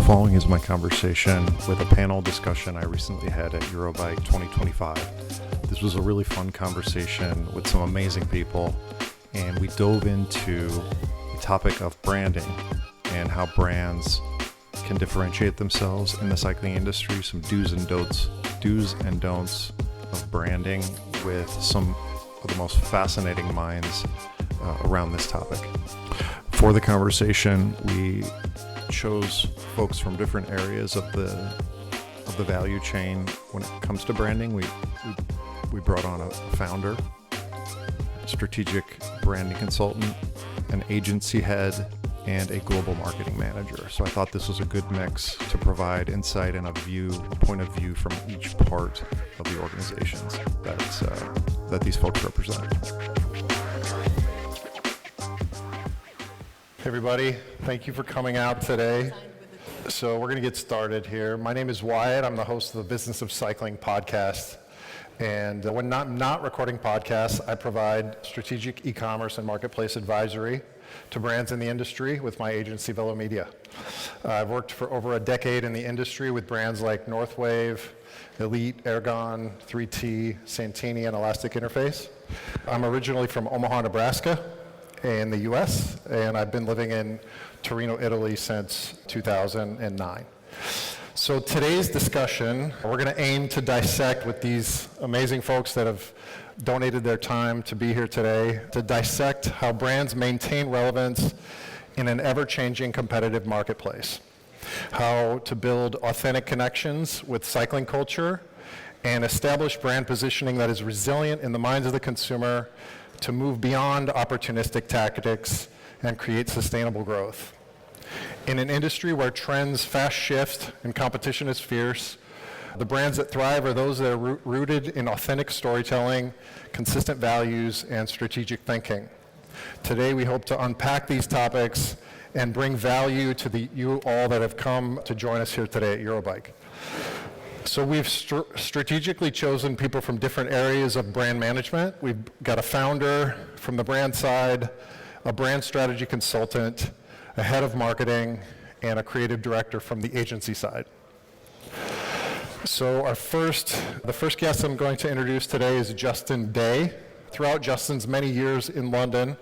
following is my conversation with a panel discussion I recently had at Eurobike 2025. This was a really fun conversation with some amazing people, and we dove into the topic of branding and how brands can differentiate themselves in the cycling industry, some do's and don'ts of branding with some of the most fascinating minds around this topic. For the conversation, we chose folks from different areas of the value chain when it comes to branding. We brought on a founder, strategic branding consultant, an agency head, and a global marketing manager. So I thought this was a good mix to provide insight and a point of view from each part of the organizations that these folks represent. Hey everybody, thank you for coming out today. So we're going to get started here. My name is Wyatt. I'm the host of the Business of Cycling podcast. And when not recording podcasts, I provide strategic e-commerce and marketplace advisory to brands in the industry with my agency, Velo Media. I've worked for over a decade in the industry with brands like Northwave, Elite, Ergon, 3T, Santini, and Elastic Interface. I'm originally from Omaha, Nebraska, in the US, and I've been living in Torino, Italy since 2009. So today's discussion, we're going to aim to dissect with these amazing folks that have donated their time to be here today, to dissect how brands maintain relevance in an ever-changing competitive marketplace, how to build authentic connections with cycling culture, and establish brand positioning that is resilient in the minds of the consumer to move beyond opportunistic tactics and create sustainable growth. In an industry where trends fast shift and competition is fierce, the brands that thrive are those that are rooted in authentic storytelling, consistent values, and strategic thinking. Today, we hope to unpack these topics and bring value to you all that have come to join us here today at Eurobike. So we've strategically chosen people from different areas of brand management. We've got a founder from the brand side, a brand strategy consultant, a head of marketing, and a creative director from the agency side. So the first guest I'm going to introduce today is Justin Day. Throughout Justin's many years in London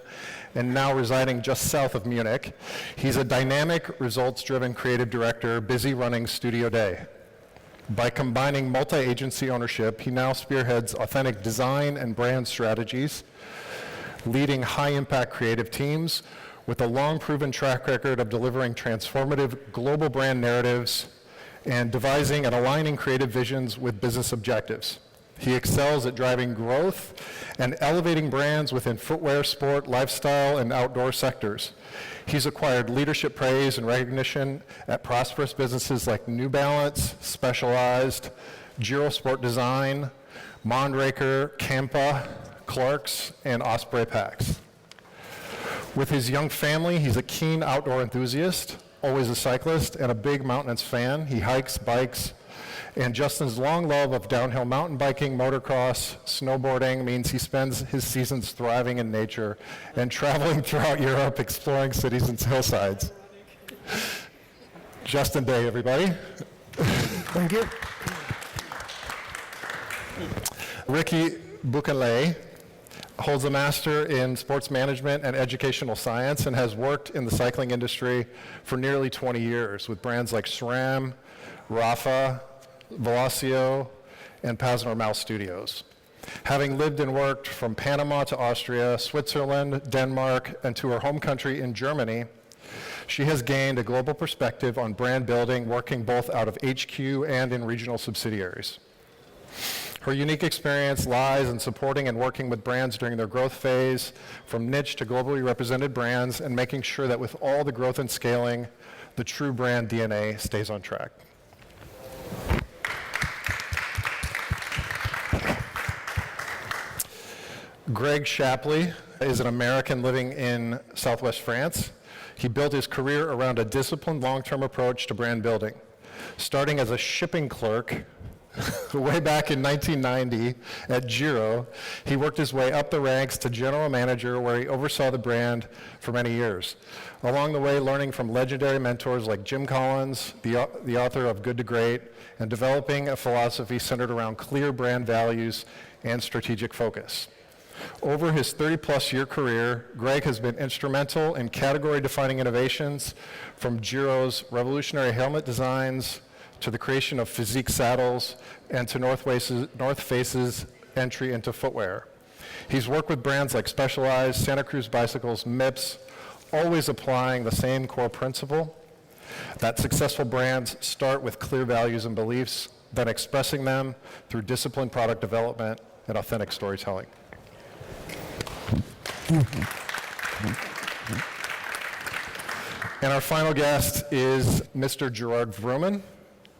and now residing just south of Munich, he's a dynamic, results-driven creative director, busy running Studio Day. By combining multi-agency ownership, he now spearheads authentic design and brand strategies, leading high-impact creative teams with a long-proven track record of delivering transformative global brand narratives and devising and aligning creative visions with business objectives. He excels at driving growth and elevating brands within footwear, sport, lifestyle, and outdoor sectors. He's acquired leadership praise and recognition at prosperous businesses like New Balance, Specialized, Giro Sport Design, Mondraker, Kampa, Clarks, and Osprey Packs. With his young family, he's a keen outdoor enthusiast, always a cyclist, and a big mountainous fan. He hikes, bikes, and Justin's long love of downhill mountain biking, motocross, snowboarding means he spends his seasons thriving in nature and traveling throughout Europe, exploring cities and hillsides. Justin Day, everybody. Thank you. Ricky Buckelei holds a master in sports management and educational science and has worked in the cycling industry for nearly 20 years with brands like SRAM, Rafa, Velocio, and Pasnor Mouse Studios. Having lived and worked from Panama to Austria, Switzerland, Denmark, and to her home country in Germany, she has gained a global perspective on brand building, working both out of HQ and in regional subsidiaries. Her unique experience lies in supporting and working with brands during their growth phase, from niche to globally represented brands, and making sure that with all the growth and scaling, the true brand DNA stays on track. Greg Shapleigh is an American living in Southwest France. He built his career around a disciplined long-term approach to brand building. Starting as a shipping clerk Way back in 1990 at Giro, he worked his way up the ranks to general manager, where he oversaw the brand for many years. Along the way, learning from legendary mentors like Jim Collins, the author of Good to Great, and developing a philosophy centered around clear brand values and strategic focus. Over his 30-plus year career, Greg has been instrumental in category-defining innovations, from Giro's revolutionary helmet designs to the creation of physique saddles and to North Face's entry into footwear. He's worked with brands like Specialized, Santa Cruz Bicycles, MIPS, always applying the same core principle that successful brands start with clear values and beliefs, then expressing them through disciplined product development and authentic storytelling. And our final guest is Mr. Gerard Vroomen.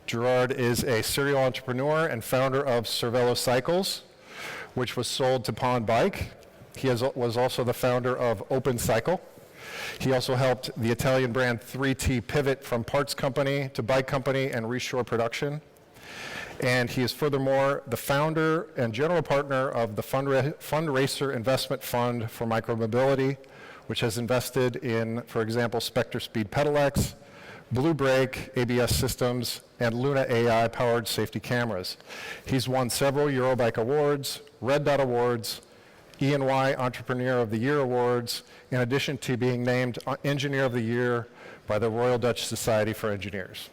Gerard is a serial entrepreneur and founder of Cervelo Cycles, which was sold to Pond Bike. He was also the founder of Open Cycle. He also helped the Italian brand 3T pivot from parts company to bike company and reshore production. And he is furthermore the founder and general partner of the Fundraiser Investment Fund for Micromobility, which has invested in, for example, Spectre Speed Pedelecs, Blue Brake ABS systems, and Luna AI-powered safety cameras. He's won several Eurobike awards, Red Dot Awards, E&Y Entrepreneur of the Year awards, in addition to being named Engineer of the Year by the Royal Dutch Society for Engineers.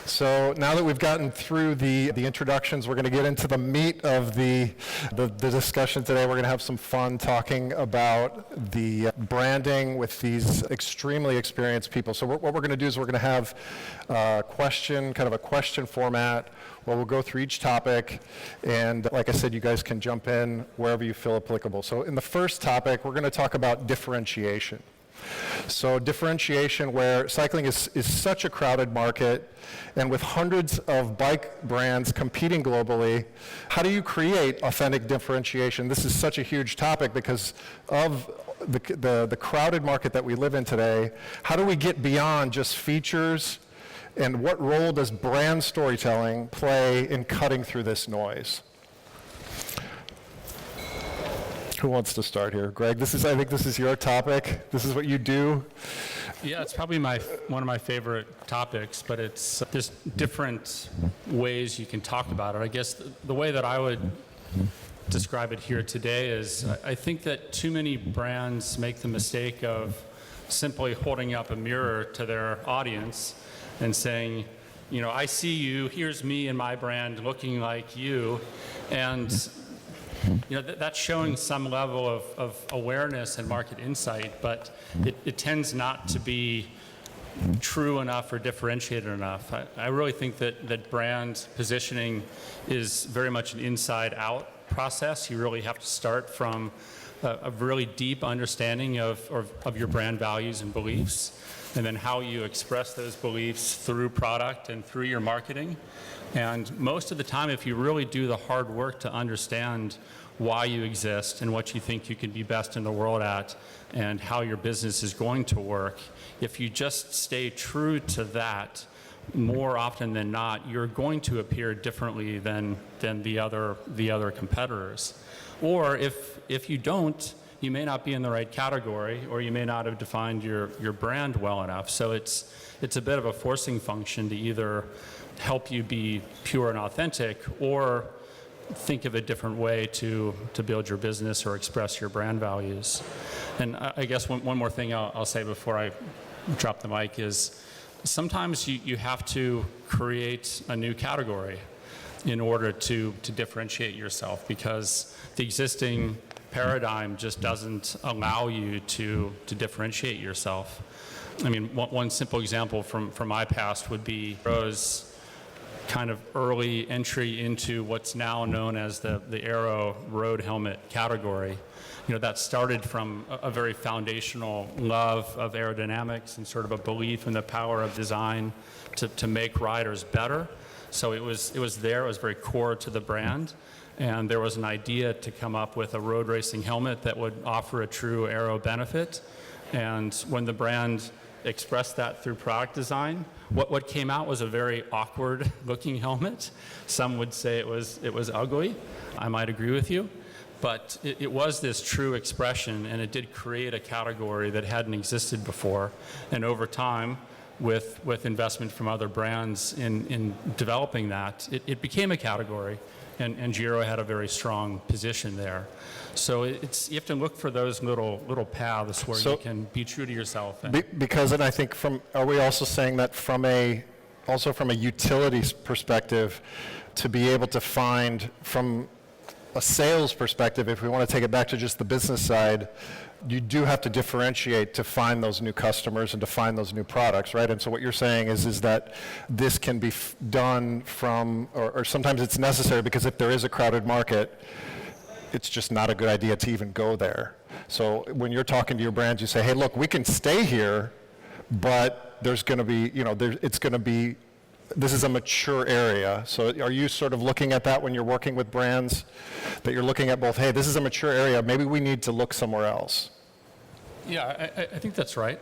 So now that we've gotten through the introductions, we're going to get into the meat of the discussion today. We're going to have some fun talking about the branding with these extremely experienced people. So what we're going to do is we're going to have a question format where we'll go through each topic. And like I said, you guys can jump in wherever you feel applicable. So in the first topic, we're going to talk about differentiation. So differentiation, where cycling is such a crowded market, and with hundreds of bike brands competing globally, how do you create authentic differentiation? This is such a huge topic because of the crowded market that we live in today. How do we get beyond just features, and what role does brand storytelling play in cutting through this noise? Who wants to start here? Greg, I think this is your topic. This is what you do. Yeah, it's probably one of my favorite topics, but there's different ways you can talk about it. I guess the way that I would describe it here today is I think that too many brands make the mistake of simply holding up a mirror to their audience and saying, I see you, here's me and my brand looking like you, and that's showing some level of awareness and market insight, but it tends not to be true enough or differentiated enough. I really think that brand positioning is very much an inside-out process. You really have to start from a really deep understanding of your brand values and beliefs, and then how you express those beliefs through product and through your marketing. And most of the time, if you really do the hard work to understand why you exist and what you think you can be best in the world at and how your business is going to work, if you just stay true to that, more often than not, you're going to appear differently than the other competitors. Or if you don't, you may not be in the right category, or you may not have defined your brand well enough. So it's a bit of a forcing function to either help you be pure and authentic, or think of a different way to build your business or express your brand values. And I guess one more thing I'll say before I drop the mic is sometimes you have to create a new category in order to differentiate yourself, because the existing paradigm just doesn't allow you to differentiate yourself. I mean, one simple example from my past would be Aero's kind of early entry into what's now known as the Aero road helmet category. That started from a very foundational love of aerodynamics and sort of a belief in the power of design to make riders better. So it was very core to the brand. And there was an idea to come up with a road racing helmet that would offer a true aero benefit. And when the brand express that through product design. What came out was a very awkward looking helmet. Some would say it was ugly. I might agree with you. But it was this true expression, and it did create a category that hadn't existed before. And over time, with investment from other brands in developing that, it became a category, and Giro had a very strong position there. So you have to look for those little paths where you can be true to yourself. Because, and I think are we also saying that from a utilities perspective, to be able to find from a sales perspective, if we want to take it back to just the business side, you do have to differentiate to find those new customers and to find those new products, right? And so what you're saying is that this can be done from, or sometimes it's necessary, because if there is a crowded market, it's just not a good idea to even go there. So when you're talking to your brands, you say, hey, look, we can stay here, but there's going to be, it's going to be, this is a mature area. So are you sort of looking at that when you're working with brands, that you're looking at both, hey, this is a mature area, maybe we need to look somewhere else? Yeah, I think that's right.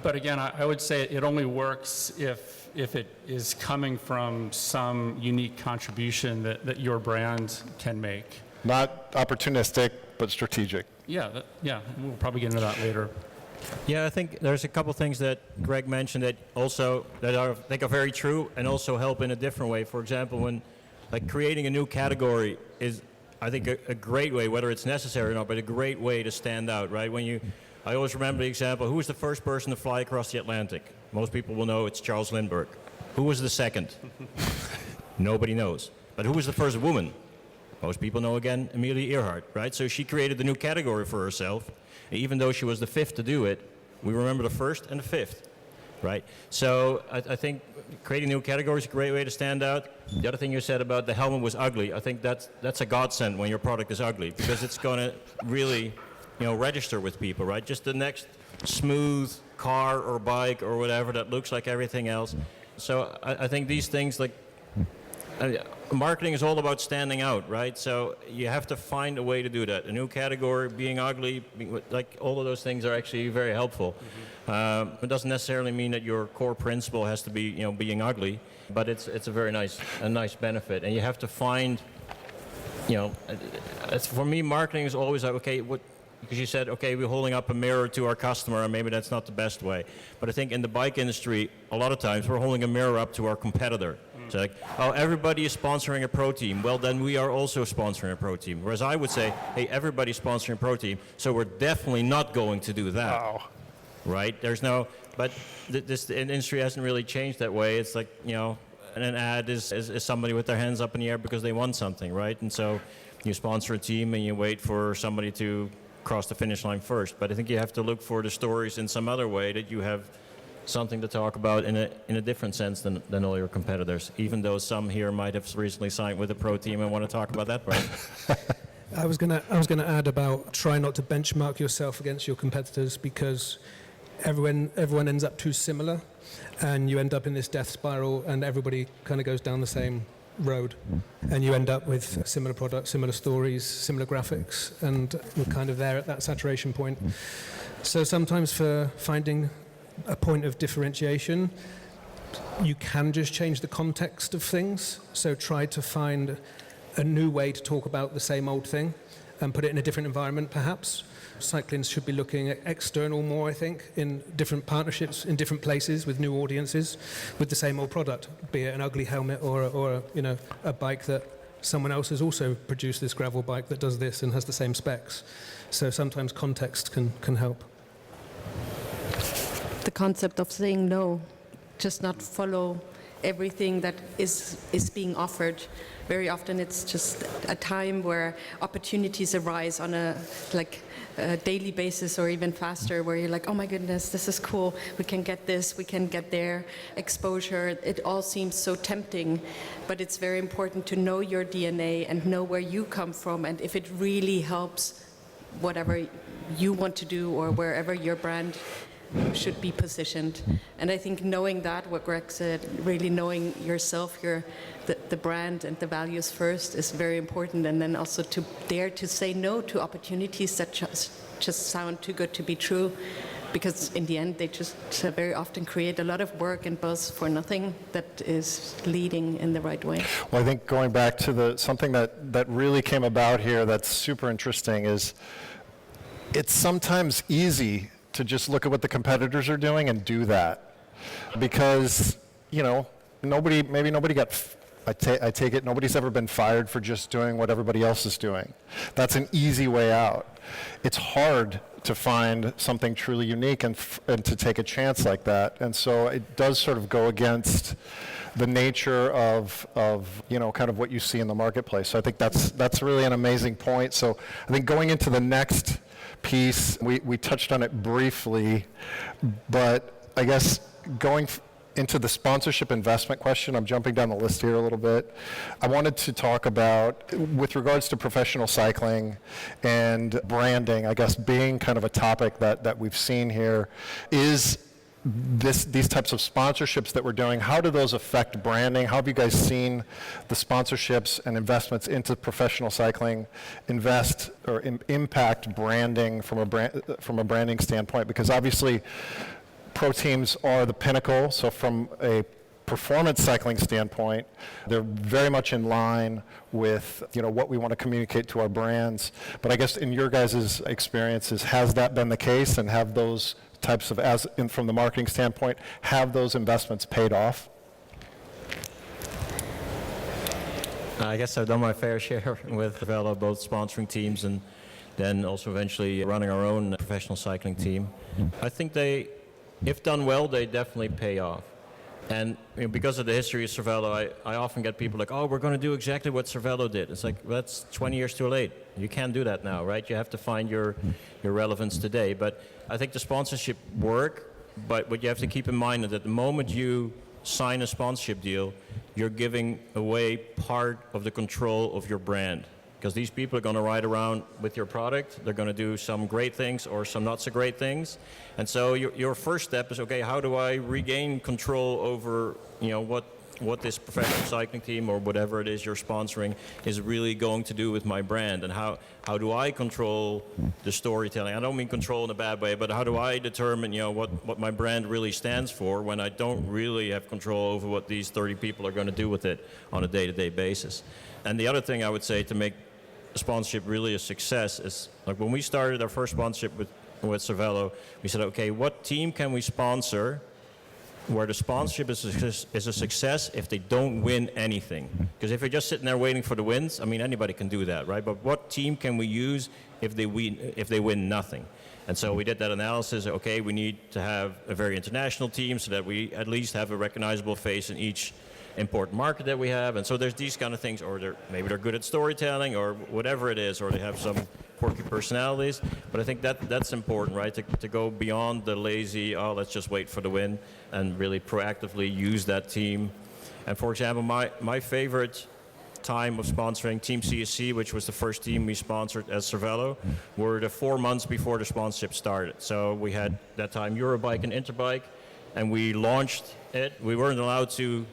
But again, I would say it only works if it is coming from some unique contribution that your brand can make. Not opportunistic, but strategic. Yeah, we'll probably get into that later. Yeah, I think there's a couple things that Greg mentioned that I think are very true and also help in a different way. For example, when creating a new category is, I think, a great way, whether it's necessary or not, but a great way to stand out, right? I always remember the example, who was the first person to fly across the Atlantic? Most people will know it's Charles Lindbergh. Who was the second? Nobody knows. But who was the first woman? Most people know, again, Amelia Earhart, right? So she created the new category for herself. Even though she was the fifth to do it, we remember the first and the fifth, right? So I think creating new categories is a great way to stand out. The other thing you said about the helmet was ugly, I think that's a godsend when your product is ugly, because it's going to really, register with people, right? Just the next smooth car or bike or whatever that looks like everything else. So I think these things, marketing is all about standing out, right? So you have to find a way to do that. A new category, being ugly, all of those things are actually very helpful. It doesn't necessarily mean that your core principle has to be, being ugly, but it's a very nice benefit. And you have to find, for me, marketing is always like, okay, because you said, okay, we're holding up a mirror to our customer, and maybe that's not the best way. But I think in the bike industry, a lot of times we're holding a mirror up to our competitor. It's like, oh, everybody is sponsoring a pro team. Well, then we are also sponsoring a pro team. Whereas I would say, hey, everybody's sponsoring a pro team, so we're definitely not going to do that. Wow. Right? But the industry hasn't really changed that way. It's like, an ad is somebody with their hands up in the air because they want something, right? And so you sponsor a team and you wait for somebody to cross the finish line first. But I think you have to look for the stories in some other way, that you have something to talk about in a different sense than all your competitors, even though some here might have recently signed with a pro team and want to talk about that brand. I was gonna add about try not to benchmark yourself against your competitors, because everyone ends up too similar, and you end up in this death spiral, and everybody kind of goes down the same road, and you end up with similar products, similar stories, similar graphics, and we're kind of there at that saturation point. So sometimes for finding a point of differentiation, you can just change the context of things. So try to find a new way to talk about the same old thing and put it in a different environment, perhaps. Cyclists should be looking at external more, I think, in different partnerships, in different places with new audiences, with the same old product, be it an ugly helmet or a bike that someone else has also produced, this gravel bike that does this and has the same specs. So sometimes context can help. The concept of saying no, just not follow everything that is being offered. Very often it's just a time where opportunities arise on a daily basis or even faster, where you're like, oh my goodness, this is cool, we can get this, we can get there, exposure, it all seems so tempting, but it's very important to know your DNA and know where you come from, and if it really helps whatever you want to do or wherever your brand should be positioned. And I think knowing that, what Greg said, really knowing yourself, the brand and the values first is very important, and then also to dare to say no to opportunities that just sound too good to be true, because in the end they just very often create a lot of work and buzz for nothing that is leading in the right way. Well, I think going back to something that really came about here that's super interesting is it's sometimes easy to just look at what the competitors are doing and do that. Because, nobody got, I take it, nobody's ever been fired for just doing what everybody else is doing. That's an easy way out. It's hard to find something truly unique and to take a chance like that. And so it does sort of go against the nature of kind of what you see in the marketplace. So I think that's really an amazing point. So I think going into the next piece, we touched on it briefly, but I guess going into the sponsorship investment question, I'm jumping down the list here a little bit. I wanted to talk about, with regards to professional cycling and branding, I guess being kind of a topic that we've seen here, is these types of sponsorships that we're doing, how do those affect branding? How have you guys seen the sponsorships and investments into professional cycling impact branding from a branding standpoint? Because obviously pro teams are the pinnacle, so from a performance cycling standpoint, they're very much in line with what we want to communicate to our brands. But I guess in your guys' experiences, has that been the case, and have those types of, from the marketing standpoint, have those investments paid off? I guess I've done my fair share with Cervelo, both sponsoring teams and then also eventually running our own professional cycling team. I think if done well, they definitely pay off. And because of the history of Cervelo, I often get people like, oh, we're going to do exactly what Cervelo did. It's like, that's 20 years too late. You can't do that now, right? You have to find your relevance today. But I think the sponsorship work, but what you have to keep in mind is that the moment you sign a sponsorship deal, you're giving away part of the control of your brand. Because these people are going to ride around with your product. They're going to do some great things or some not so great things. And so your first step is, okay, how do I regain control over what this professional cycling team or whatever it is you're sponsoring is really going to do with my brand? And how do I control the storytelling? I don't mean control in a bad way, but how do I determine what my brand really stands for when I don't really have control over what these 30 people are going to do with it on a day-to-day basis? And the other thing I would say to make sponsorship really a success is, like, when we started our first sponsorship with Cervelo, we said, okay, what team can we sponsor where the sponsorship is a success if they don't win anything? Because if you're just sitting there waiting for the wins, I mean, anybody can do that, right? But what team can we use if they win nothing? And so we did that analysis. Okay, we need to have a very international team so that we at least have a recognizable face in each important market that we have. And so there's these kind of things, or maybe they're good at storytelling or whatever it is, or they have some quirky personalities. But I think that's important, right? To go beyond the lazy, let's just wait for the win, and really proactively use that team. And for example, my favorite time of sponsoring Team CSC, which was the first team we sponsored as Cervelo, were the 4 months before the sponsorship started. So we had that time Eurobike and Interbike, and we launched it. We weren't allowed to.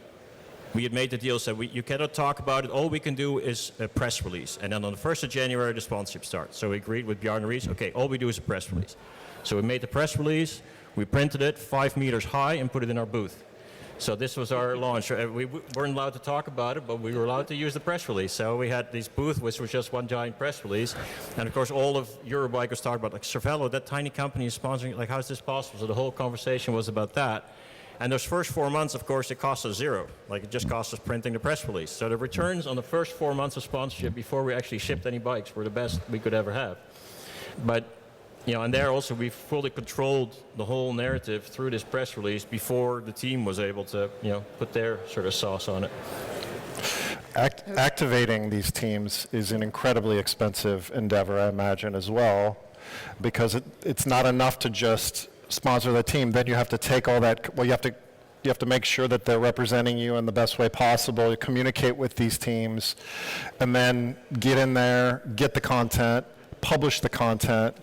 We had made the deal, said you cannot talk about it. All we can do is a press release. And then on the 1st of January, the sponsorship starts. So we agreed with Bjarne Ries, okay, all we do is a press release. So we made the press release, we printed it 5 meters high and put it in our booth. So this was our launch. We weren't allowed to talk about it, but we were allowed to use the press release. So we had this booth, which was just one giant press release. And of course, all of Eurobike was talking about, like, Cervelo, that tiny company is sponsoring, like, how is this possible? So the whole conversation was about that. And those first 4 months, of course, it cost us zero. Like, it just cost us printing the press release. So the returns on the first 4 months of sponsorship before we actually shipped any bikes were the best we could ever have. But, and there also we fully controlled the whole narrative through this press release before the team was able to, put their sort of sauce on it. Activating these teams is an incredibly expensive endeavor, I imagine, as well, because it's not enough to just sponsor the team. Then you have to take all that, you have to make sure that they're representing you in the best way possible. You communicate with these teams, and then get in there, get the content, publish the content,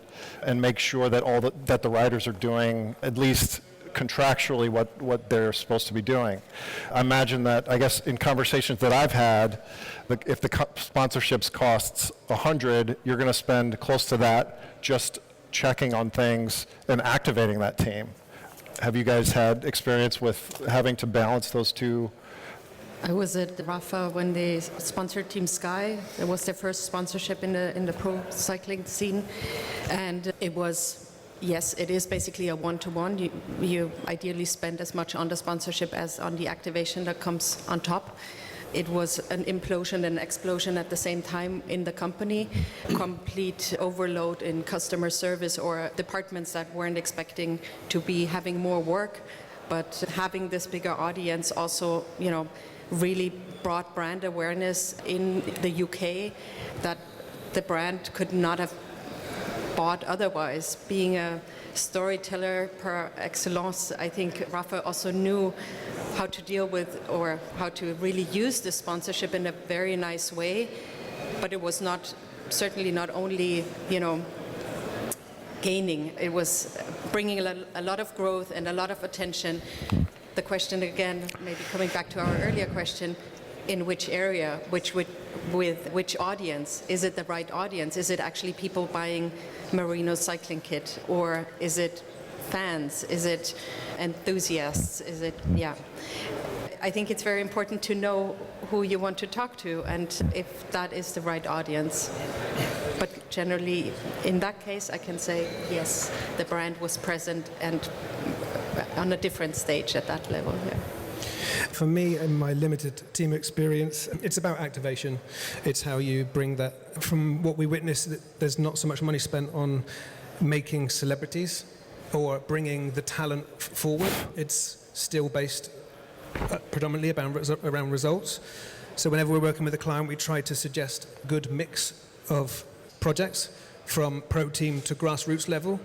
and make sure that that the riders are doing, at least contractually, what they're supposed to be doing. I imagine that, I guess, in conversations that I've had, if the sponsorships costs 100, you're going to spend close to that just checking on things and activating that team. Have you guys had experience with having to balance those two? I was at Rafa when they sponsored Team Sky. It was their first sponsorship in the pro cycling scene, and it was, yes, it is basically a one-to-one. You ideally spend as much on the sponsorship as on the activation that comes on top. It was an implosion and explosion at the same time in the company, complete overload in customer service or departments that weren't expecting to be having more work, but having this bigger audience also, really brought brand awareness in the UK that the brand could not have bought otherwise. Being a storyteller par excellence, I think Rafa also knew how to deal with or how to really use the sponsorship in a very nice way, but it was certainly not only, gaining, it was bringing a lot of growth and a lot of attention. The question again, maybe coming back to our earlier question, in which area, with which audience? Is it the right audience? Is it actually people buying Merino cycling kit? Or is it fans? Is it enthusiasts? Is it, yeah. I think it's very important to know who you want to talk to and if that is the right audience. But generally, in that case, I can say, yes, the brand was present and on a different stage at that level. Yeah. For me, in my limited team experience, it's about activation. It's how you bring that. From what we witnessed, there's not so much money spent on making celebrities or bringing the talent forward. It's still based predominantly around results. So whenever we're working with a client, we try to suggest a good mix of projects from pro team to grassroots level,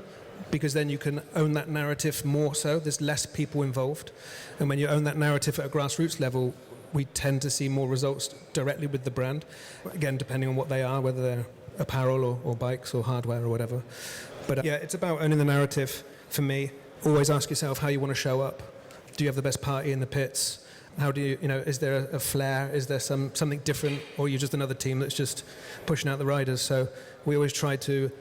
because then you can own that narrative more so. There's less people involved. And when you own that narrative at a grassroots level, we tend to see more results directly with the brand. Again, depending on what they are, whether they're apparel or bikes or hardware or whatever. But yeah, it's about owning the narrative for me. Always ask yourself how you want to show up. Do you have the best party in the pits? How do you, is there a flair? Is there something different? Or are you just another team that's just pushing out the riders? So we always try to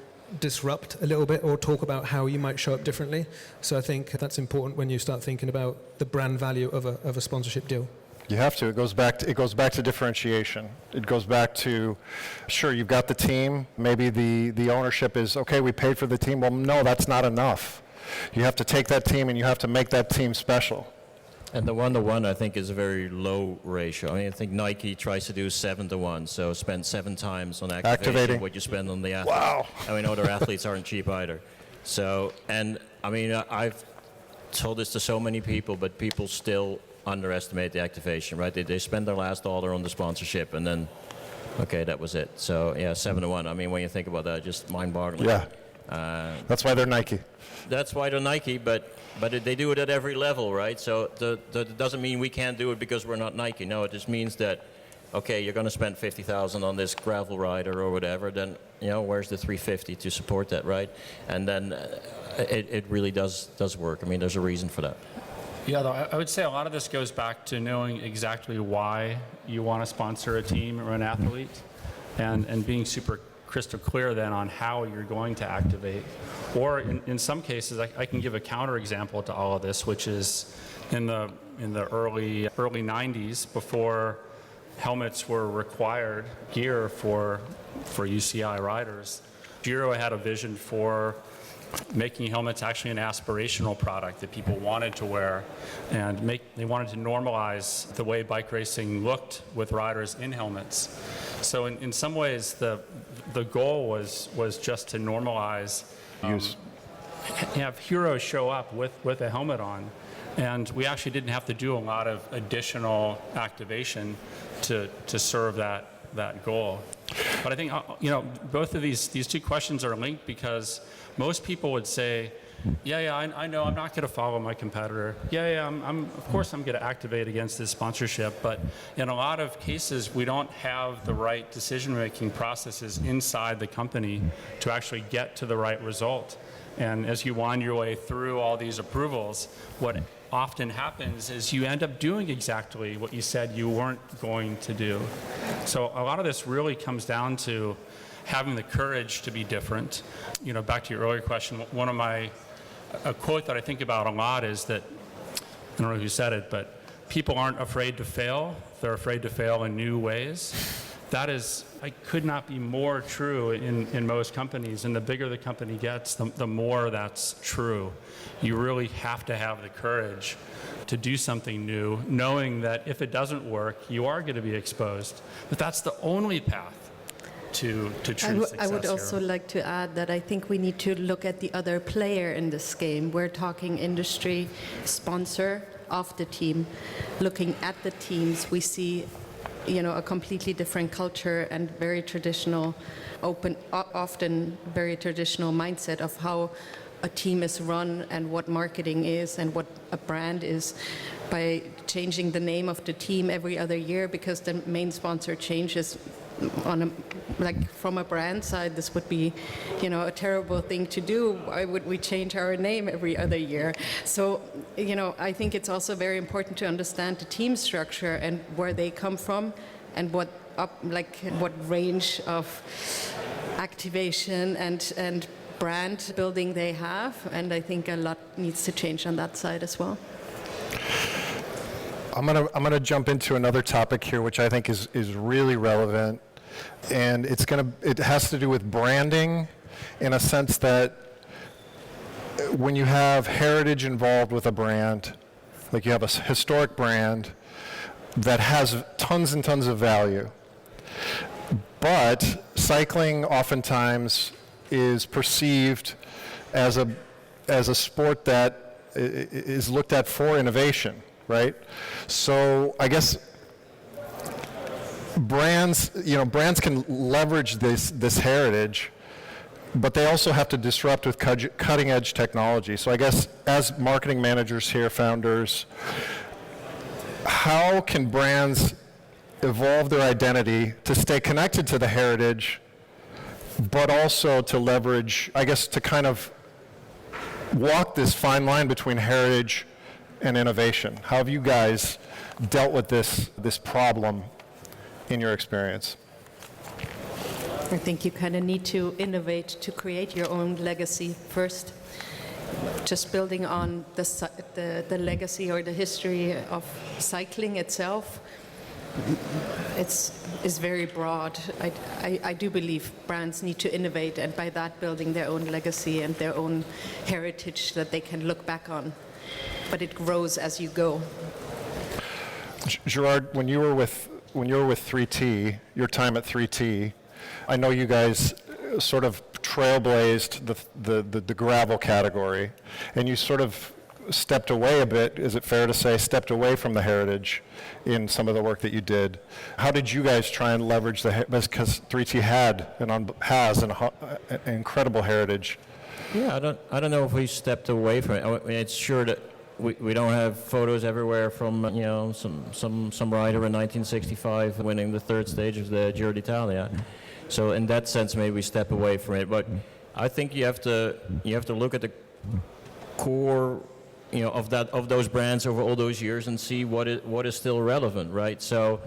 disrupt a little bit or talk about how you might show up differently. So I think that's important when you start thinking about the brand value of a sponsorship deal. You have to. It goes back to differentiation. It goes back to, sure, you've got the team. Maybe the ownership is, okay, we paid for the team. Well, no, that's not enough. You have to take that team and you have to make that team special. And the 1-to-1, I think, is a very low ratio. I mean, I think Nike tries to do 7-to-1, so spend 7 times on activation what you spend on the athlete. Wow. I mean, other athletes aren't cheap either. So, and I mean, I've told this to so many people, but people still underestimate the activation, right? They spend their last dollar on the sponsorship, and then, okay, that was it. So, yeah, 7-to-1. I mean, when you think about that, just mind-boggling. Yeah. That's why they're Nike. That's why they're Nike, but they do it at every level, right? So that doesn't mean we can't do it because we're not Nike. No, it just means that, okay, you're going to spend $50,000 on this gravel rider or whatever, then, where's the $350 to support that, right? And then it really does work. I mean, there's a reason for that. Yeah, though, I would say a lot of this goes back to knowing exactly why you want to sponsor a team or an athlete and being super crystal clear then on how you're going to activate. Or in some cases, I can give a counter example to all of this, which is in the early 90s, before helmets were required gear for UCI riders. Giro had a vision for making helmets actually an aspirational product that people wanted to wear, and they wanted to normalize the way bike racing looked with riders in helmets. So in some ways, the goal was just to normalize have heroes show up with a helmet on, and we actually didn't have to do a lot of additional activation to serve that goal. But I think both of these two questions are linked, because most people would say, I know I'm not going to follow my competitor. Of course I'm going to activate against this sponsorship. But in a lot of cases, we don't have the right decision-making processes inside the company to actually get to the right result. And as you wind your way through all these approvals, what often happens is you end up doing exactly what you said you weren't going to do. So a lot of this really comes down to having the courage to be different. You know, back to your earlier question, a quote that I think about a lot is that, I don't know who said it, but people aren't afraid to fail, they're afraid to fail in new ways. That is, could not be more true in most companies, and the bigger the company gets, the more that's true. You really have to have the courage to do something new, knowing that if it doesn't work, you are going to be exposed. But that's the only path to true success. I would also like to add that I think we need to look at the other player in this game. We're talking industry sponsor of the team. Looking at the teams, we see, you know, a completely different culture and very traditional, often very traditional mindset of how a team is run and what marketing is and what a brand is. By changing the name of the team every other year because the main sponsor changes from a brand side, this would be, you know, a terrible thing to do. Why would we change our name every other year? So, you know, I think it's also very important to understand the team structure and where they come from and what range of activation and brand building they have. And I think a lot needs to change on that side as well. I'm gonna jump into another topic here, which I think is really relevant, and it has to do with branding, in a sense that when you have heritage involved with a brand, like you have a historic brand that has tons and tons of value, but cycling oftentimes is perceived as a sport that is looked at for innovation. Right? So I guess brands can leverage this heritage, but they also have to disrupt with cutting edge technology. So I guess as marketing managers here, founders, how can brands evolve their identity to stay connected to the heritage, but also to leverage, I guess, to kind of walk this fine line between heritage and innovation? How have you guys dealt with this problem in your experience? I think you kind of need to innovate to create your own legacy first. Just building on the legacy or the history of cycling itself, it's very broad. I do believe brands need to innovate, and by that building their own legacy and their own heritage that they can look back on. But it grows as you go. Gerard, when you were with 3T, your time at 3T, I know you guys sort of trailblazed the gravel category, and you sort of stepped away a bit, is it fair to say, stepped away from the heritage in some of the work that you did. How did you guys try and leverage because 3T has an incredible heritage? Yeah, I don't know if we stepped away from it. I mean, it's sure that we don't have photos everywhere from some rider in 1965 winning the third stage of the Giro d'Italia. So in that sense, maybe we step away from it. But I think you have to look at the core, of those brands over all those years and see what is still relevant, right? So.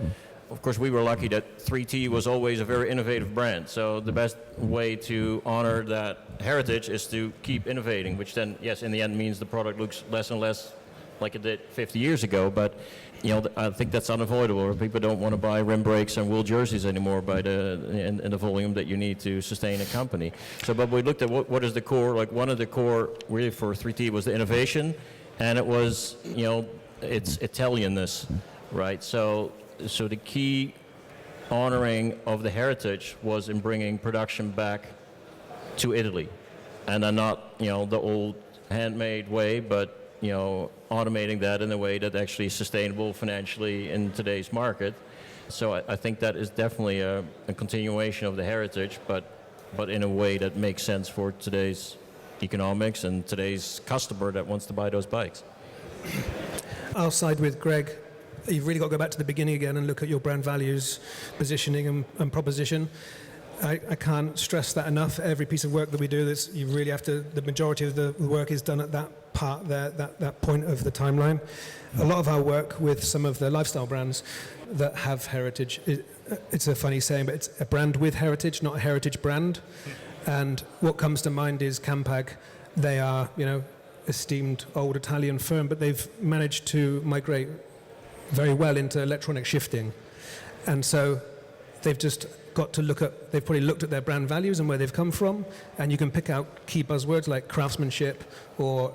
Of course, we were lucky that 3T was always a very innovative brand. So the best way to honor that heritage is to keep innovating, which then, yes, in the end means the product looks less and less like it did 50 years ago. But I think that's unavoidable. People don't want to buy rim brakes and wool jerseys anymore in the volume that you need to sustain a company. So, but we looked at what is the core. Like one of the core really for 3T was the innovation, and it was its Italianness, right? So the key honoring of the heritage was in bringing production back to Italy, and then not the old handmade way, but automating that in a way that actually is sustainable financially in today's market. So I think that is definitely a continuation of the heritage, but in a way that makes sense for today's economics and today's customer that wants to buy those bikes. I'll side with Greg. You've really got to go back to the beginning again and look at your brand values, positioning and proposition. I can't stress that enough. Every piece of work that we do, you really have to, the majority of the work is done at that part there, that point of the timeline. A lot of our work with some of the lifestyle brands that have heritage, it's a funny saying, but it's a brand with heritage, not a heritage brand. And what comes to mind is Campag. They are, esteemed old Italian firm, but they've managed to migrate very well into electronic shifting. And so they've just got to they've probably looked at their brand values and where they've come from, and you can pick out key buzzwords like craftsmanship or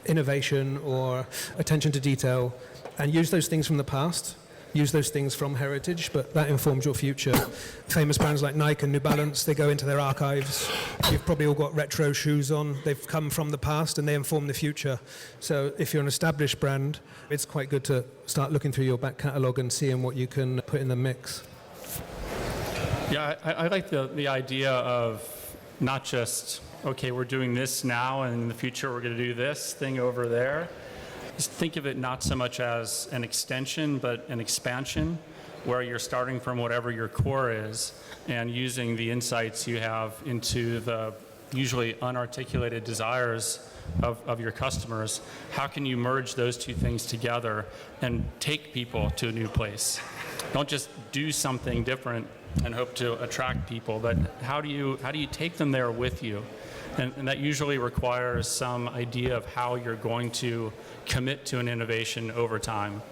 innovation or attention to detail, and use those things from the past, use those things from heritage, but that informs your future. Famous brands like Nike and New Balance, they go into their archives. You've probably all got retro shoes on. They've come from the past and they inform the future. So if you're an established brand, it's quite good to start looking through your back catalogue and seeing what you can put in the mix. Yeah, I like the idea of not just, okay, we're doing this now, and in the future we're going to do this thing over there. Just think of it not so much as an extension, but an expansion, where you're starting from whatever your core is and using the insights you have into the usually unarticulated desires of your customers. How can you merge those two things together and take people to a new place? Don't just do something different and hope to attract people, but how do you take them there with you? And that usually requires some idea of how you're going to commit to an innovation over time.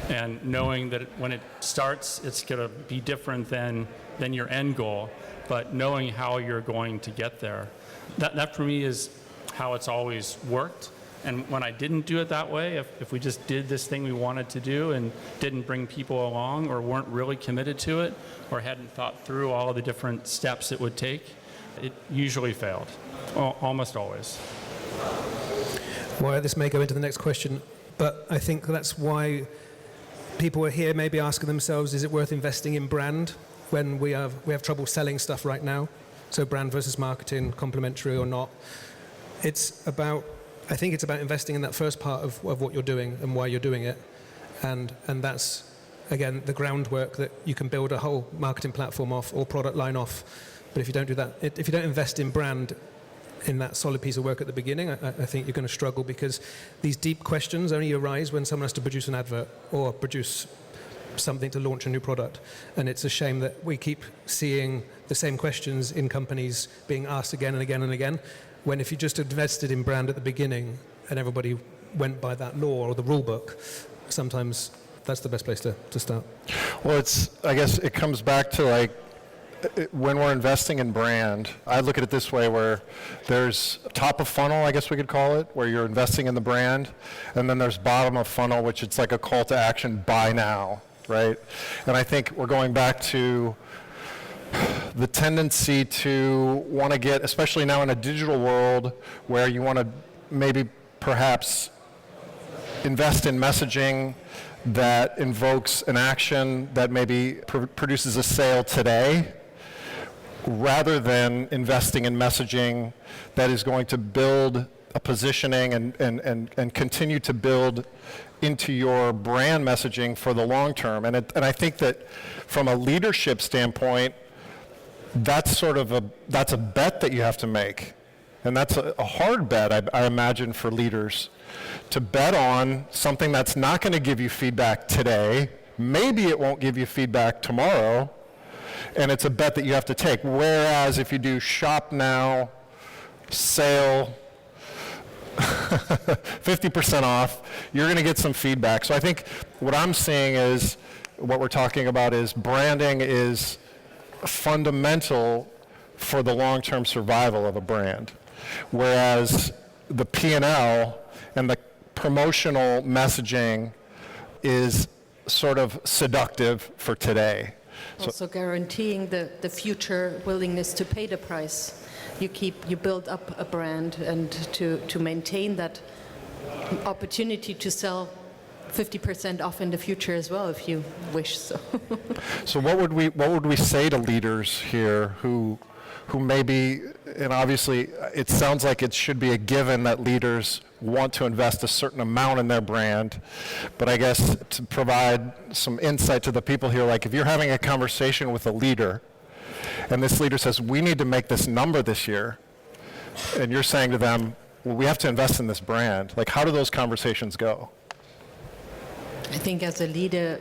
And knowing that when it starts, it's going to be different than your end goal, but knowing how you're going to get there. That for me is how it's always worked. And when I didn't do it that way, if we just did this thing we wanted to do and didn't bring people along or weren't really committed to it or hadn't thought through all of the different steps it would take, it usually failed. Almost always. Well, this may go into the next question, but I think that's why people are here maybe asking themselves, is it worth investing in brand when we have trouble selling stuff right now? So brand versus marketing, complementary or not. I think it's about investing in that first part of what you're doing and why you're doing it. And that's, again, the groundwork that you can build a whole marketing platform off or product line off. But if you don't do that, if you don't invest in brand in that solid piece of work at the beginning, I think you're going to struggle, because these deep questions only arise when someone has to produce an advert or produce something to launch a new product. And it's a shame that we keep seeing the same questions in companies being asked again and again and again, when if you just invested in brand at the beginning and everybody went by that law or the rule book, sometimes that's the best place to start. Well, I guess it comes back to when we're investing in brand, I look at it this way, where there's top of funnel, I guess we could call it, where you're investing in the brand, and then there's bottom of funnel, which it's like a call to action, buy now, right? And I think we're going back to the tendency to want to get, especially now in a digital world, where you want to maybe perhaps invest in messaging that invokes an action that maybe produces a sale today, rather than investing in messaging that is going to build a positioning and continue to build into your brand messaging for the long term. And I think that from a leadership standpoint, that's that's a bet that you have to make. And that's a hard bet, I imagine, for leaders, to bet on something that's not going to give you feedback today. Maybe it won't give you feedback tomorrow, and it's a bet that you have to take. Whereas if you do shop now, sale, 50% off, you're going to get some feedback. So I think what I'm seeing is, what we're talking about is branding is fundamental for the long-term survival of a brand. Whereas the P&L and the promotional messaging is sort of seductive for today. Also guaranteeing the future willingness to pay the price. You build up a brand, and to maintain that opportunity to sell 50% off in the future as well, if you wish so. So what would we say to leaders here who maybe, and obviously it sounds like it should be a given that leaders want to invest a certain amount in their brand, but I guess to provide some insight to the people here, like if you're having a conversation with a leader and this leader says, we need to make this number this year, and you're saying to them, well, we have to invest in this brand, like how do those conversations go? I think as a leader,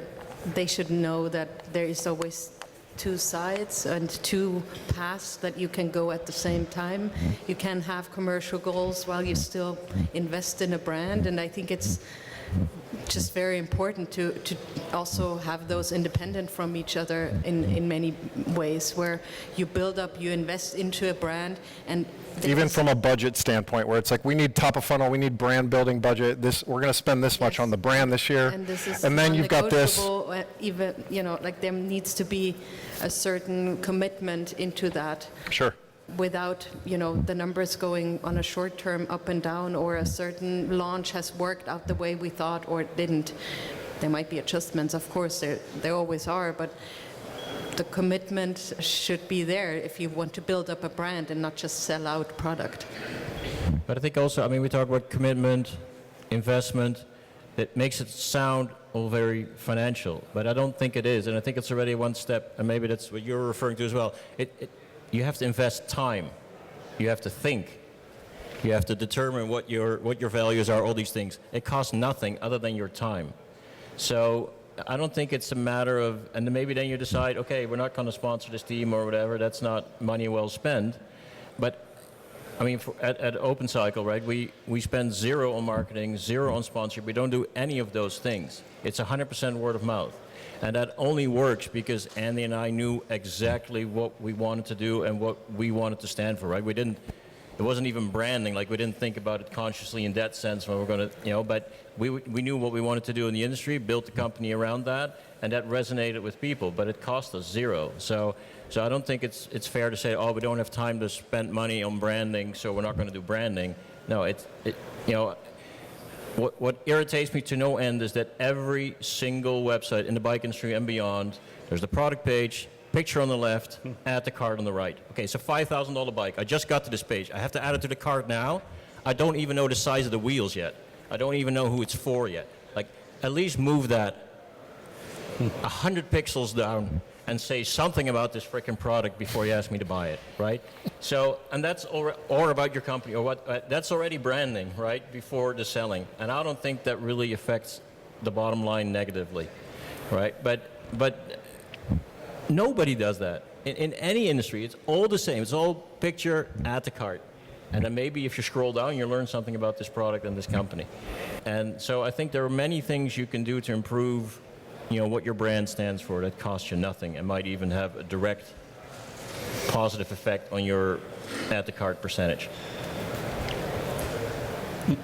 they should know that there is always two sides and two paths that you can go at the same time. You can have commercial goals while you still invest in a brand, and I think it's just very important to also have those independent from each other in many ways, where you build up, you invest into a brand, and Even from a budget standpoint, where it's like, we need top of funnel, we need brand building budget, we're going to spend this much on the brand this year. And this is And then you've got this. non-negotiable, even, like there needs to be a certain commitment into that. Sure. Without, the numbers going on a short term up and down, or a certain launch has worked out the way we thought or it didn't. There might be adjustments, of course, there always are, but the commitment should be there if you want to build up a brand and not just sell out product. But I think also, we talk about commitment, investment. It makes it sound all very financial, but I don't think it is, and I think it's already one step, and maybe that's what you're referring to as well. You have to invest time. You have to think. You have to determine what your values are, all these things. It costs nothing other than your time. So I don't think it's a matter of, and then maybe then you decide, okay, we're not going to sponsor this team or whatever. That's not money well spent. But at Open Cycle, right, we spend zero on marketing, zero on sponsorship. We don't do any of those things. It's 100% word of mouth. And that only works because Andy and I knew exactly what we wanted to do and what we wanted to stand for, right? It wasn't even branding, like we didn't think about it consciously in that sense when we're going to, but we knew what we wanted to do in the industry, built the company around that, and that resonated with people, but it cost us zero. So I don't think it's fair to say, oh, we don't have time to spend money on branding, so we're not going to do branding. No, What irritates me to no end is that every single website in the bike industry and beyond, there's the product page, picture on the left, add the cart on the right. Okay, it's a $5,000 bike. I just got to this page. I have to add it to the cart now. I don't even know the size of the wheels yet. I don't even know who it's for yet. Like, at least move that 100 pixels down and say something about this freaking product before you ask me to buy it, right? So, and that's or about your company, or what? That's already branding, right? Before the selling, and I don't think that really affects the bottom line negatively, right? But nobody does that in any industry. It's all the same. It's all picture, add to cart, and then maybe if you scroll down, you learn something about this product and this company. And so I think there are many things you can do to improve what your brand stands for that costs you nothing and might even have a direct positive effect on your add to cart percentage.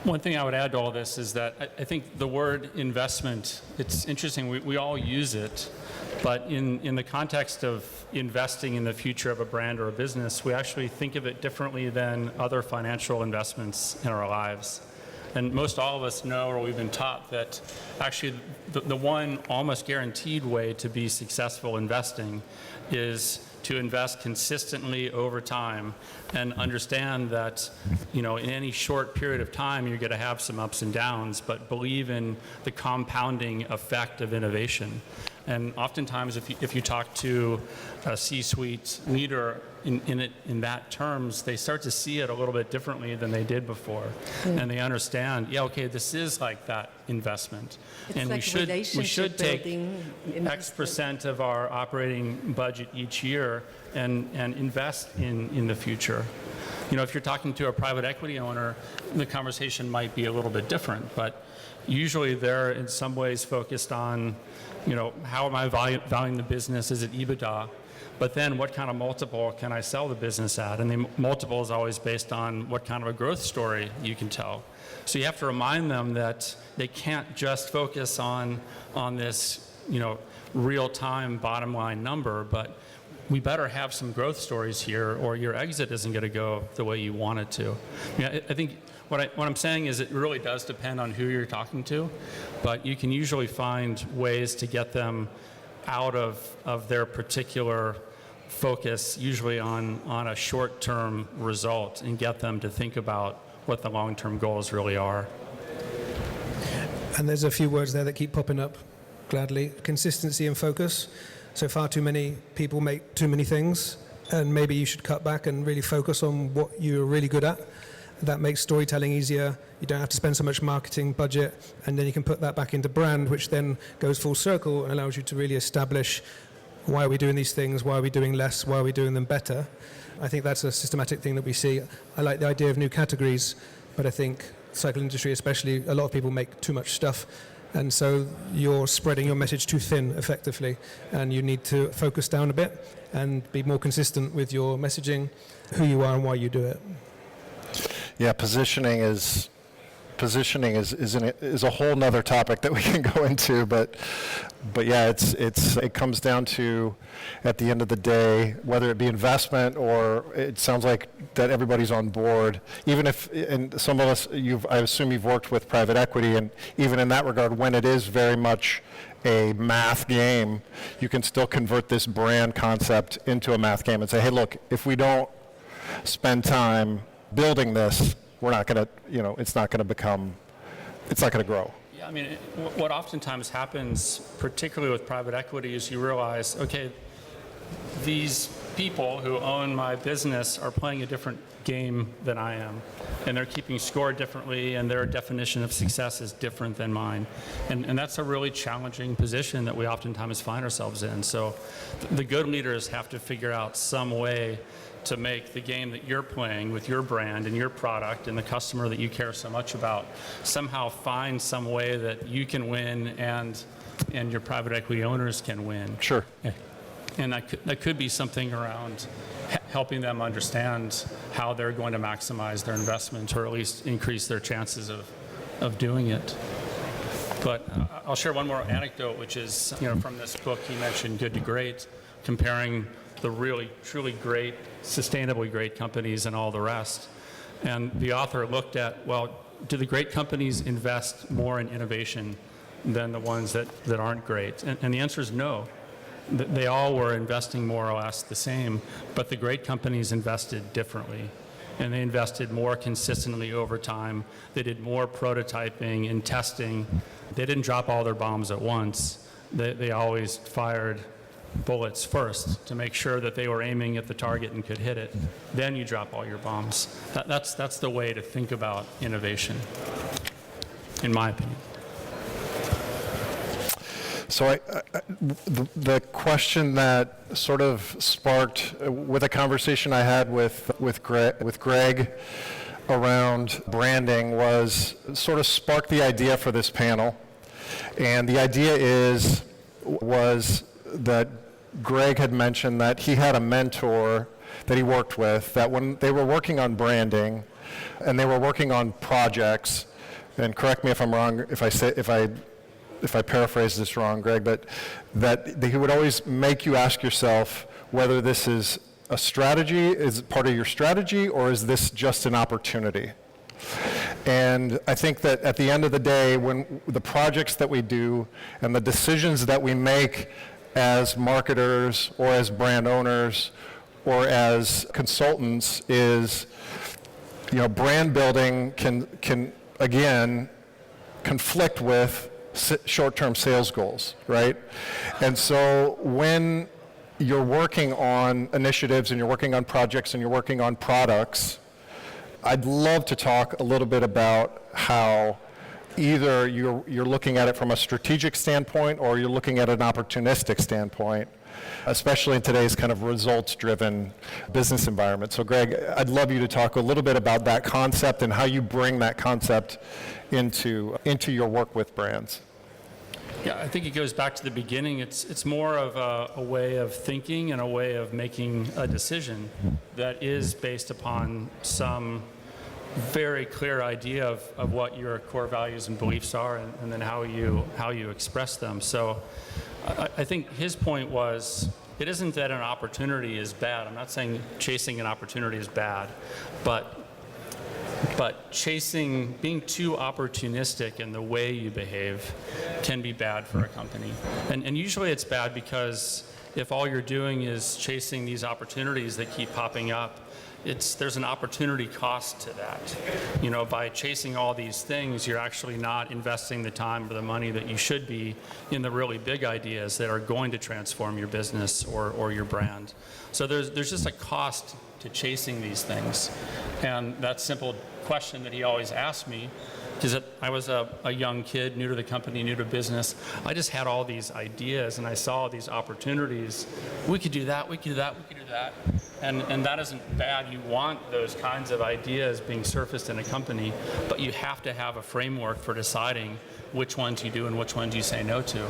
One thing I would add to all this is that I think the word investment, it's interesting, we all use it, but in the context of investing in the future of a brand or a business, we actually think of it differently than other financial investments in our lives. And most all of us know, or we've been taught, that actually the one almost guaranteed way to be successful investing is to invest consistently over time and understand that, in any short period of time, you're going to have some ups and downs, but believe in the compounding effect of innovation. And oftentimes, if you talk to a C-suite leader in that terms, they start to see it a little bit differently than they did before, and they understand, okay, this is like that investment, it's and like we should take X% of our operating budget each year and invest in the future. If you're talking to a private equity owner, the conversation might be a little bit different, but usually they're in some ways focused on, how am I valuing the business? Is it EBITDA? But then what kind of multiple can I sell the business at? And the multiple is always based on what kind of a growth story you can tell. So you have to remind them that they can't just focus on this, real-time bottom line number, but we better have some growth stories here, or your exit isn't going to go the way you want it to. I think what I'm saying is it really does depend on who you're talking to, but you can usually find ways to get them out of their particular focus, usually on a short-term result, and get them to think about what the long-term goals really are. And there's a few words there that keep popping up, gladly. Consistency and focus. So far too many people make too many things, and maybe you should cut back and really focus on what you're really good at. That makes storytelling easier. You don't have to spend so much marketing budget, and then you can put that back into brand, which then goes full circle and allows you to really establish why are we doing these things? Why are we doing less? Why are we doing them better? I think that's a systematic thing that we see. I like the idea of new categories, but I think cycle industry especially, a lot of people make too much stuff, and so you're spreading your message too thin effectively, and you need to focus down a bit and be more consistent with your messaging, who you are and why you do it. Yeah, positioning is a whole nother topic that we can go into, but yeah, it comes down to, at the end of the day, whether it be investment or it sounds like that everybody's on board. Even if, and some of us, I assume you've worked with private equity, and even in that regard, when it is very much a math game, you can still convert this brand concept into a math game and say, hey, look, if we don't spend time building this, we're not going to, it's not going to grow. Yeah, I mean, what oftentimes happens, particularly with private equity, is you realize, okay, these people who own my business are playing a different game than I am, and they're keeping score differently, and their definition of success is different than mine. And that's a really challenging position that we oftentimes find ourselves in. So the good leaders have to figure out some way to make the game that you're playing with your brand and your product and the customer that you care so much about, somehow find some way that you can win and your private equity owners can win. Sure. And that could be something around helping them understand how they're going to maximize their investment, or at least increase their chances of doing it. But I'll share one more anecdote, which is, from this book he mentioned, Good to Great, comparing the really, truly great, sustainably great companies and all the rest. And the author looked at, well, do the great companies invest more in innovation than the ones that aren't great? And the answer is no. They all were investing more or less the same, but the great companies invested differently. And they invested more consistently over time. They did more prototyping and testing. They didn't drop all their bombs at once. They always fired bullets first to make sure that they were aiming at the target and could hit it. Then you drop all your bombs. That's the way to think about innovation, in my opinion. So the question that sort of sparked with a conversation I had with Greg around branding sort of sparked the idea for this panel. And the idea was that Greg had mentioned that he had a mentor that he worked with, that when they were working on branding and they were working on projects, and correct me if I'm wrong if I paraphrase this wrong, Greg, but that he would always make you ask yourself whether this is a strategy, is part of your strategy, or is this just an opportunity? And I think that at the end of the day, when the projects that we do and the decisions that we make as marketers or as brand owners or as consultants is, brand building can again conflict with short-term sales goals, right? And so when you're working on initiatives and you're working on projects and you're working on products, I'd love to talk a little bit about how either you're looking at it from a strategic standpoint or you're looking at an opportunistic standpoint, especially in today's kind of results-driven business environment. So Greg, I'd love you to talk a little bit about that concept and how you bring that concept into your work with brands. Yeah, I think it goes back to the beginning. It's more of a way of thinking and a way of making a decision that is based upon some very clear idea of what your core values and beliefs are, and then how you express them. So I think his point was, it isn't that an opportunity is bad. I'm not saying chasing an opportunity is bad, but being too opportunistic in the way you behave can be bad for a company. And usually it's bad because if all you're doing is chasing these opportunities that keep popping up, there's an opportunity cost to that. By chasing all these things, you're actually not investing the time or the money that you should be in the really big ideas that are going to transform your business or your brand. So there's just a cost to chasing these things. And that simple question that he always asked me Because I was a young kid, new to the company, new to business. I just had all these ideas, and I saw these opportunities. We could do that, we could do that, we could do that. And that isn't bad. You want those kinds of ideas being surfaced in a company, but you have to have a framework for deciding which ones you do and which ones you say no to.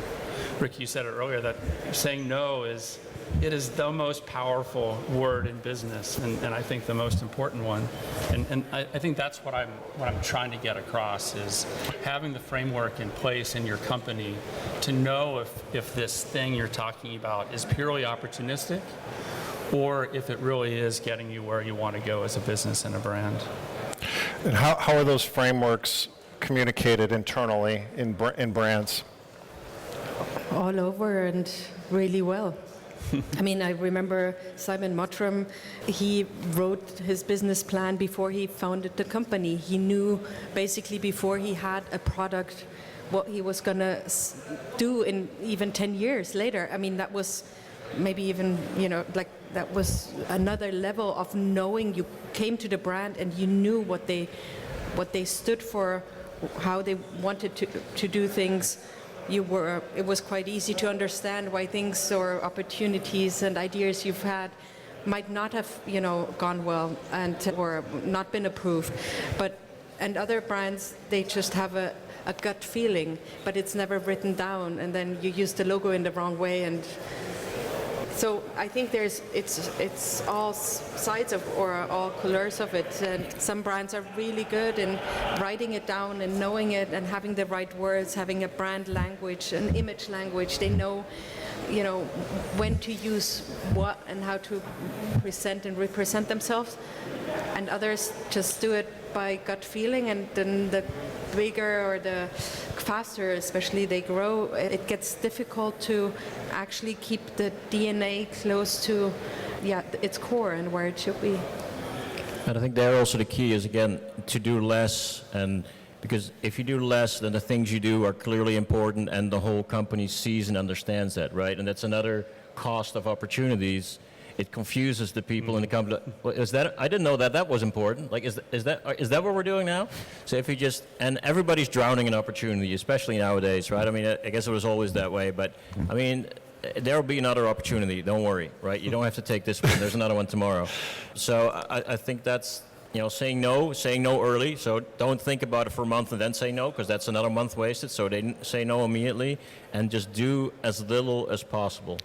Rick, you said it earlier that saying no is the most powerful word in business, and I think the most important one. And I think that's what I'm trying to get across, is having the framework in place in your company to know if this thing you're talking about is purely opportunistic, or if it really is getting you where you want to go as a business and a brand. And how are those frameworks communicated internally in brands? All over and really well. I mean, I remember Simon Mottram, he wrote his business plan before he founded the company. He knew basically before he had a product what he was going to do in even 10 years later. I mean, that was maybe even, like that was another level of knowing. You came to the brand and you knew what they stood for, how they wanted to do things. It was quite easy to understand why things or opportunities and ideas you've had might not have, gone well or not been approved. And other brands, they just have a gut feeling, but it's never written down, and then you use the logo in the wrong way. And so I think it's all sides of, or all colors of it. And some brands are really good in writing it down and knowing it and having the right words, having a brand language, an image language. They know, when to use what and how to present and represent themselves. And others just do it by gut feeling, and then the bigger or the faster especially they grow, it gets difficult to actually keep the DNA close to its core and where it should be. And I think there also the key is, again, to do less, and because if you do less, then the things you do are clearly important and the whole company sees and understands that, right? And that's another cost of opportunities. It confuses the people in the company. Well, I didn't know that was important. Like, is that what we're doing now? So if you just, and everybody's drowning in opportunity, especially nowadays, right? I mean, I guess it was always that way, but I mean, there will be another opportunity. Don't worry, right? You don't have to take this one. There's another one tomorrow. So I think that's, saying no early. So don't think about it for a month and then say no, because that's another month wasted. So they say no immediately, and just do as little as possible,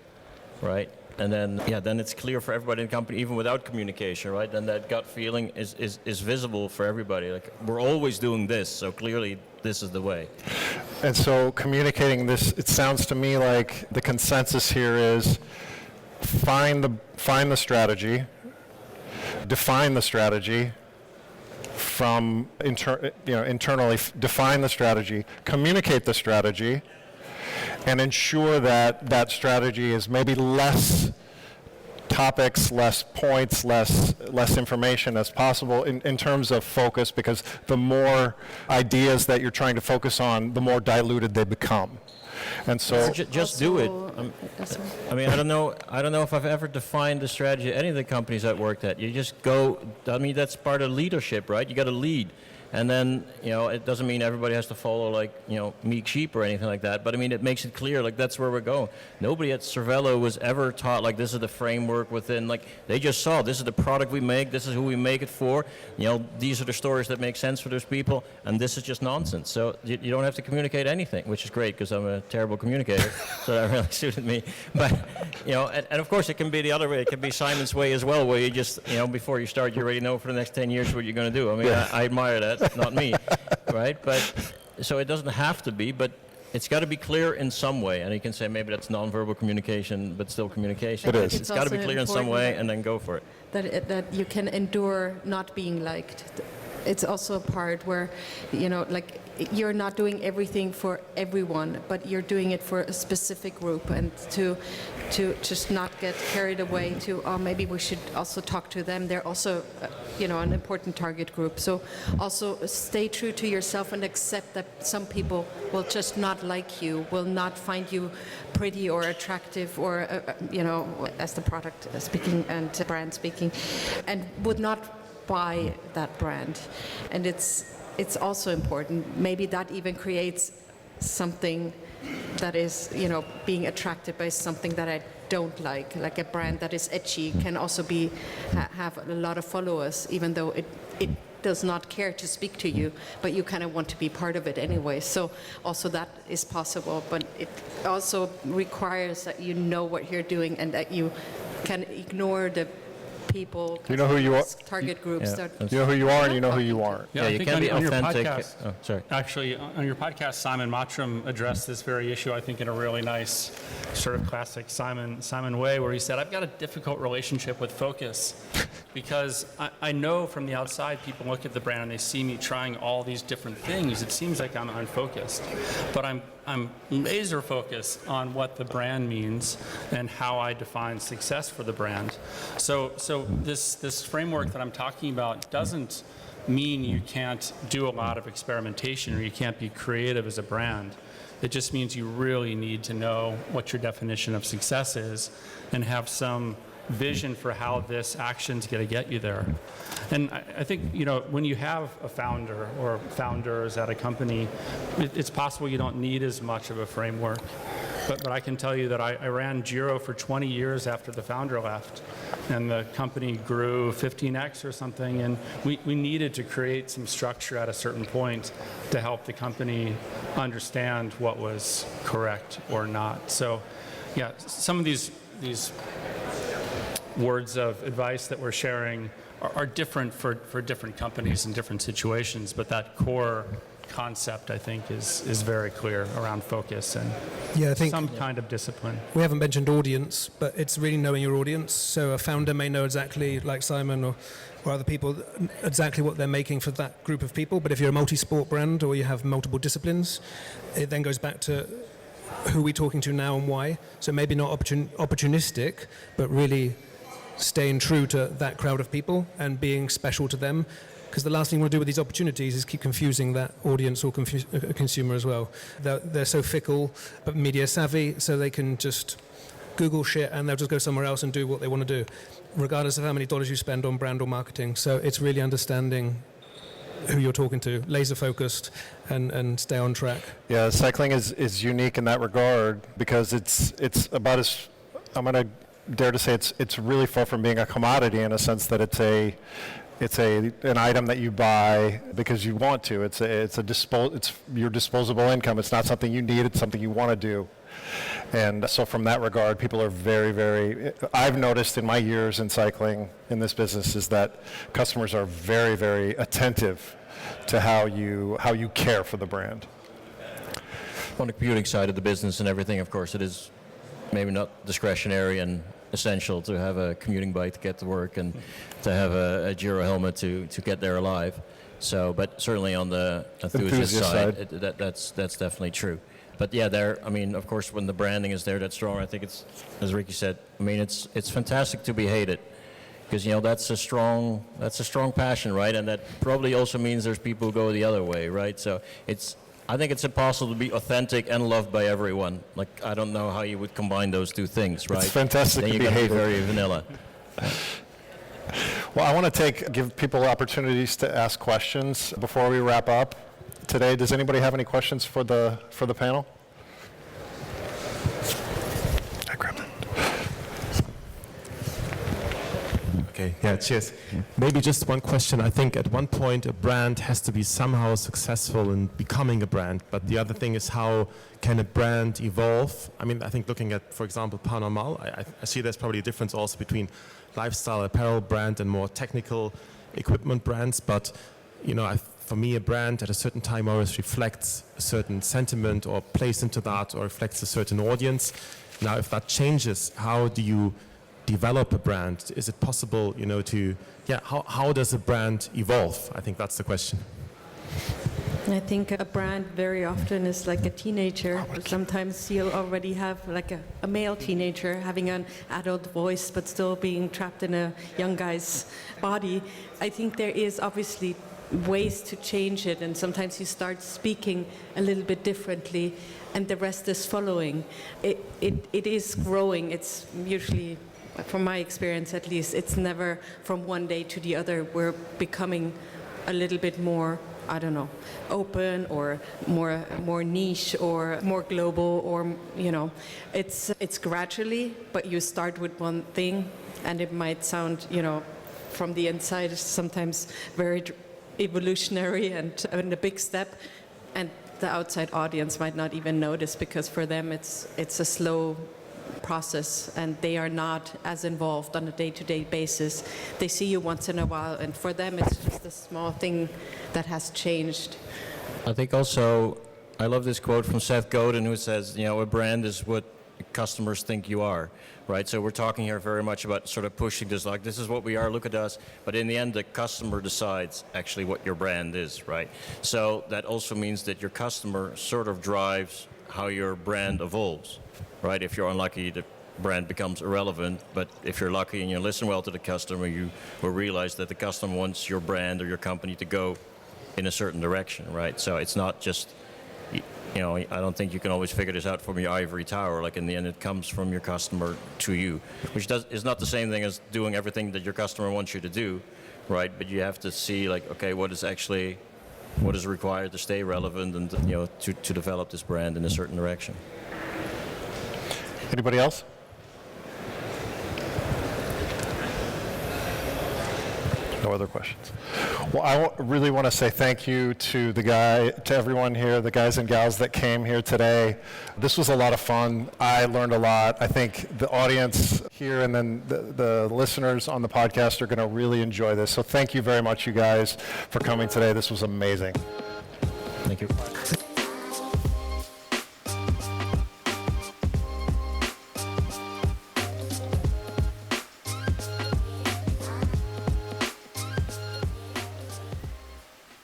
right? And then, then it's clear for everybody in the company, even without communication, right? Then that gut feeling is visible for everybody. Like, we're always doing this, so clearly this is the way. And so communicating this, it sounds to me like the consensus here is find the strategy, define the strategy, from internally define the strategy, communicate the strategy, and ensure that that strategy is maybe less topics, less points, less information as possible in terms of focus, because the more ideas that you're trying to focus on, the more diluted they become. And so just do it. I mean, I don't know if I've ever defined the strategy at any of the companies I've worked at. You just go, I mean, that's part of leadership, right? You got to lead. And then, it doesn't mean everybody has to follow like, meek sheep or anything like that. But I mean, it makes it clear, like, that's where we're going. Nobody at Cervelo was ever taught, like, this is the framework within, like, they just saw, this is the product we make, this is who we make it for. These are the stories that make sense for those people, and this is just nonsense. So you don't have to communicate anything, which is great, because I'm a terrible communicator, so that really suited me. But, and of course, it can be the other way. It can be Simon's way as well, where you just, before you start, you already know for the next 10 years what you're going to do. I mean, I admire that. Not me, right? But so it doesn't have to be, but it's got to be clear in some way. And you can say maybe that's nonverbal communication, but still communication. It is. It's got to be clear in some way, and then go for it. That you can endure not being liked. It's also a part where, like, you're not doing everything for everyone, but you're doing it for a specific group, and to just not get carried away to, maybe we should also talk to them. They're also, an important target group. So also stay true to yourself and accept that some people will just not like you, will not find you pretty or attractive, or, as the product speaking and brand speaking, and would not buy that brand. And it's it's also important. Maybe that even creates something that is, being attracted by something that I don't like a brand that is edgy can also be have a lot of followers, even though it does not care to speak to you, but you kind of want to be part of it anyway. So also that is possible, but it also requires that you know what you're doing and that you can ignore the people, You know who you are. target groups. Yeah, that You know who you are and you know who you aren't. Yeah, I you think can be on your authentic. podcast, Oh, sorry. actually, on your podcast, Simon Mottram addressed this very issue, I think, in a really nice, sort of classic Simon way, where he said, I've got a difficult relationship with focus because I know from the outside, people look at the brand and they see me trying all these different things. It seems like I'm unfocused, but I'm laser focused on what the brand means and how I define success for the brand. So this framework that I'm talking about doesn't mean you can't do a lot of experimentation or you can't be creative as a brand. It just means you really need to know what your definition of success is and have some vision for how this action's going to get you there. And I think, when you have a founder or founders at a company, it's possible you don't need as much of a framework. But I can tell you that I ran Giro for 20 years after the founder left, and the company grew 15x or something, and we needed to create some structure at a certain point to help the company understand what was correct or not. So, yeah, some of these words of advice that we're sharing are different for different companies in different situations, but that core concept, I think, is very clear around focus and Yeah, I think some kind of discipline. we haven't mentioned audience, but it's really knowing your audience. So a founder may know exactly, like Simon or other people, exactly what they're making for that group of people. But if you're a multi-sport brand or you have multiple disciplines, it then goes back to who we're talking to now and why. So maybe not opportunistic, but really staying true to that crowd of people and being special to them. Because the last thing you want to do with these opportunities is keep confusing that audience or consumer as well. They're so fickle, but media savvy, so they can just Google shit and they'll just go somewhere else and do what they want to do, regardless of how many dollars you spend on brand or marketing. So it's really understanding who you're talking to, laser focused, and stay on track. Yeah, cycling is unique in that regard because it's about as, I'm going to dare to say it's really far from being a commodity in a sense that it's an item that you buy because you want to. It's your disposable income. It's not something you need. It's something you want to do. And so from that regard, people are very, very, I've noticed in my years in cycling in this business is that customers are very, very attentive to how you care for the brand. On the commuting side of the business and everything, of course, it is maybe not discretionary and essential to have a commuting bike to get to work and to have a Giro helmet to get there alive. So, but certainly on the enthusiast side. That's definitely true. But yeah, of course, when the branding is there that strong, I think it's, as Ricky said, it's fantastic to be hated because that's a strong passion, right? And that probably also means there's people who go the other way, right? So I think it's impossible to be authentic and loved by everyone. Like, I don't know how you would combine those two things, right? It's fantastic then to you be got to be hated. very vanilla. Well, I want to give people opportunities to ask questions before we wrap up today. Does anybody have any questions for the panel? I grabbed it. Okay, yeah, cheers. Maybe just one question. I think at one point a brand has to be somehow successful in becoming a brand, but the other thing is how can a brand evolve? I mean, I think looking at, for example, Paranormal, I see there's probably a difference also between lifestyle apparel brand and more technical equipment brands, but for me, a brand at a certain time always reflects a certain sentiment or plays into that or reflects a certain audience. Now, if that changes, how do you develop a brand? Is it possible, how does a brand evolve? I think that's the question. I think a brand very often is like a teenager. Sometimes you already have like a male teenager having an adult voice but still being trapped in a young guy's body. I think there is obviously ways to change it, and sometimes you start speaking a little bit differently and the rest is following. It is growing. It's usually, from my experience at least, it's never from one day to the other. We're becoming a little bit more I don't know, open or more niche or more global, or it's gradually, but you start with one thing, and it might sound, from the inside sometimes very evolutionary and a big step, and the outside audience might not even notice, because for them it's a slow process and they are not as involved on a day-to-day basis. They see you once in a while, and for them it's just a small thing that has changed. I think also, I love this quote from Seth Godin, who says, a brand is what customers think you are, right? So we're talking here very much about sort of pushing this, like, this is what we are, look at us. But in the end, the customer decides actually what your brand is, right? So that also means that your customer sort of drives how your brand evolves, right? If you're unlucky, the brand becomes irrelevant. But if you're lucky and you listen well to the customer, you will realize that the customer wants your brand or your company to go in a certain direction, right? So it's not just, I don't think you can always figure this out from your ivory tower. Like, in the end, it comes from your customer to you, which is not the same thing as doing everything that your customer wants you to do, right? But you have to see, like, okay, what is required to stay relevant and, to develop this brand in a certain direction. Anybody else? No other questions. Well, I really want to say thank you to everyone here, the guys and gals that came here today. This was a lot of fun. I learned a lot. I think the audience here and then the listeners on the podcast are going to really enjoy this. So thank you very much, you guys, for coming today. This was amazing. Thank you.